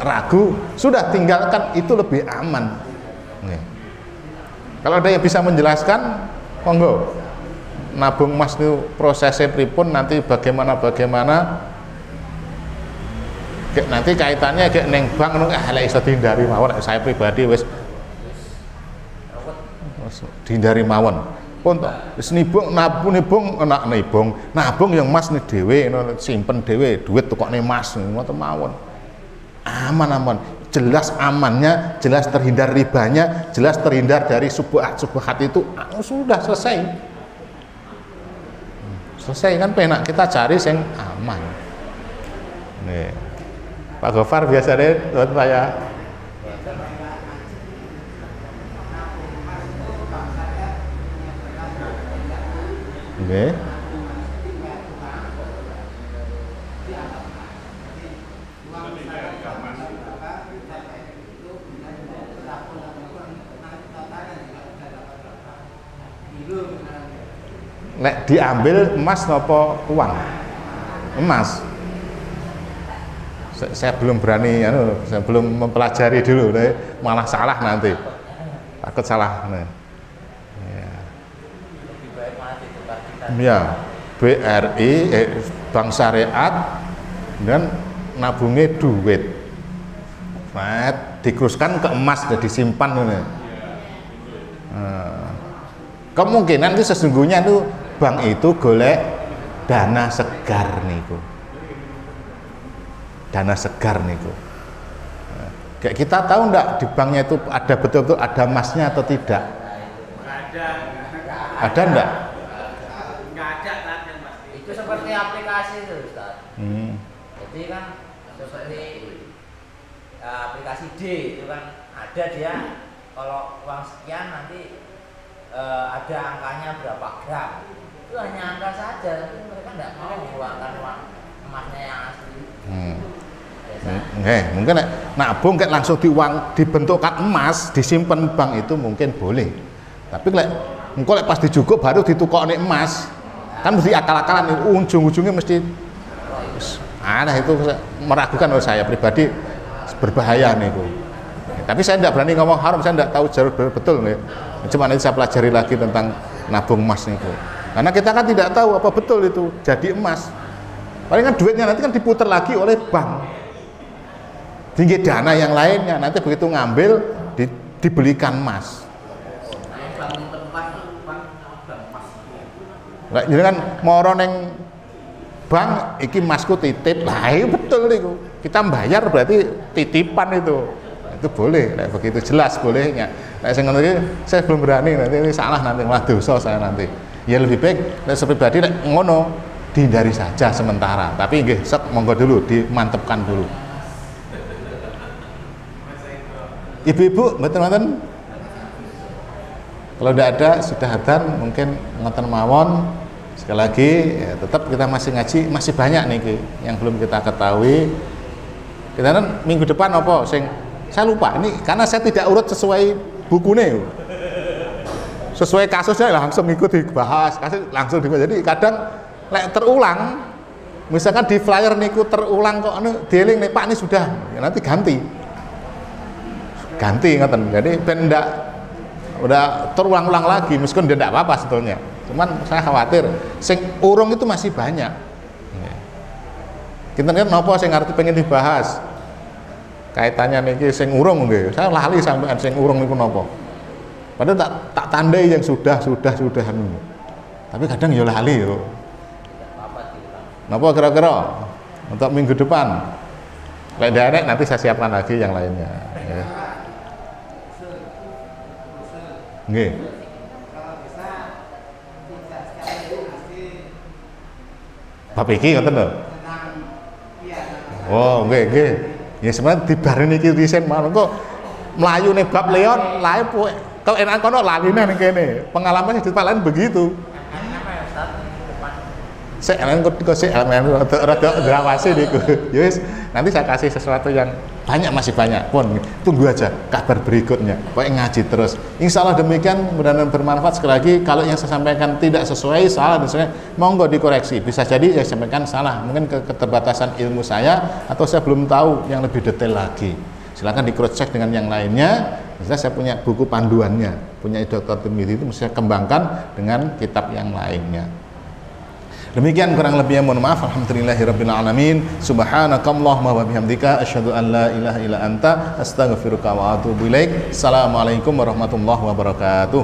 Speaker 1: Ragu sudah tinggalkan, itu lebih aman. Nih. Kalau ada yang bisa menjelaskan, monggo. Nabung emas itu prosesnya pripun, nanti bagaimana nanti kaitannya kayak neng bank nung iso dihindari mawon. Saya pribadi wis dihindari mawon. Pun to wis nibung nabung yang emas nih dhewe simpen dhewe duit tukokne emas ngoten mawon. Aman, jelas amannya, jelas terhindar ribanya, jelas terhindar dari subuhat itu sudah selesai. Selesai kan penak, kita cari yang aman. Nih, Pak Gofar biasanya buat saya. Oke. Nek diambil emas nopo uang? Emas. Saya belum berani, saya belum mempelajari dulu, malah salah nanti. Takut salah. Nah. Ya, BRI, Bank Syariat, dan nabungnya duit. Nah, dikeruskan ke emas dan disimpan. Nah. Kemungkinan itu sesungguhnya itu bank itu golek dana segar niku. Dana segar niku. Kayak kita tahu enggak di banknya itu ada betul-betul ada emasnya atau tidak?
Speaker 3: Ada.
Speaker 1: Ada enggak?
Speaker 3: Enggak ada kan pasti.
Speaker 4: Itu seperti aplikasi itu, Ustaz. Jadi kan seperti aplikasi D itu kan ada dia kalau uang sekian nanti ada angkanya berapa gram. Itu hanya angka saja, tapi mereka tidak mau mengeluarkan uang emasnya yang asli.
Speaker 1: Mungkin nabung kayak langsung dibentukkan emas, disimpan bank itu mungkin boleh. Tapi engko pas dijukup baru ditukokne emas. Kan mesti akal-akalan, ujung-ujungnya mesti aneh. Itu meragukan oleh saya pribadi, berbahaya niku. Tapi saya tidak berani ngomong haram, saya tidak tahu jalur betul nih. Cuma nanti saya pelajari lagi tentang nabung emas niku. Karena kita kan tidak tahu apa betul itu jadi emas. Paling kan duitnya nanti kan diputar lagi oleh bank. Tinggi dana yang lainnya, nanti begitu ngambil dibelikan emas. Nah, jadi kan moro neng bank iki emasku titip. Lah iya betul niku. Kita bayar berarti titipan itu. Itu boleh, nah, begitu jelas bolehnya. Nah, saya belum berani, nanti ini salah nanti malah dosa saya nanti. Ya lebih baik sepribadi ngono dihindari saja sementara. Tapi nggih monggo dulu dimantepkan dulu. Ibu-ibu, mboten-mboten. Kalau tidak ada sudah adzan mungkin ngoten mawon. Sekali lagi ya, tetap kita masih ngaji, masih banyak nih yang belum kita ketahui. Kita kan minggu depan apa sing saya lupa ini karena saya tidak urut sesuai bukunya, sesuai kasusnya langsung ikut dibahas, langsung dibahas. Jadi kadang terulang, misalkan di flyer niku terulang kok dieling nih Pak ini sudah, ya nanti ganti ngaten. Jadi pendak udah terulang-ulang lagi, meskipun dia tidak apa-apa sebetulnya. Cuman saya khawatir, sing urung itu masih banyak. Kita kan nopo sing ngerti pengen dibahas. Kaitannya niki sing urung nggih. Saya lali sampean sing urung niku napa. Padahal tak tandai yang sudah. Tapi kadang ya lali yo. Napa kira-kira untuk minggu depan? Lek derek nanti saya siapkan lagi yang lainnya. Ya. Nggih. Bab iki ngoten lho. Oh, nggih. Ya sebenarnya dibareni iki risen mawon kok mlayune bab leon lae kok enak kono laline ning kene. Pengalamannya di tempat lain begitu. Sik elemen rada drawase niku. Ya wis, nanti saya kasih sesuatu yang masih banyak. Pun tunggu aja kabar berikutnya. Pokoknya ngaji terus. Insya Allah demikian, mudah-mudahan bermanfaat. Sekali lagi, kalau yang saya sampaikan tidak sesuai, salah dan sebagainya, monggo dikoreksi. Bisa jadi saya sampaikan salah, mungkin keterbatasan ilmu saya atau saya belum tahu yang lebih detail lagi. Silakan di cross check dengan yang lainnya. Misalnya saya punya buku panduannya, punya Dr. Tirmidzi itu mesti saya kembangkan dengan kitab yang lainnya. Demikian kurang lebihnya, mohon maaf. Alhamdulillahirabbil alamin. Subhanakallahumma wa bihamdika asyhadu an la ilaha illa anta astaghfiruka wa atubu ilaik. Assalamualaikum warahmatullahi wabarakatuh.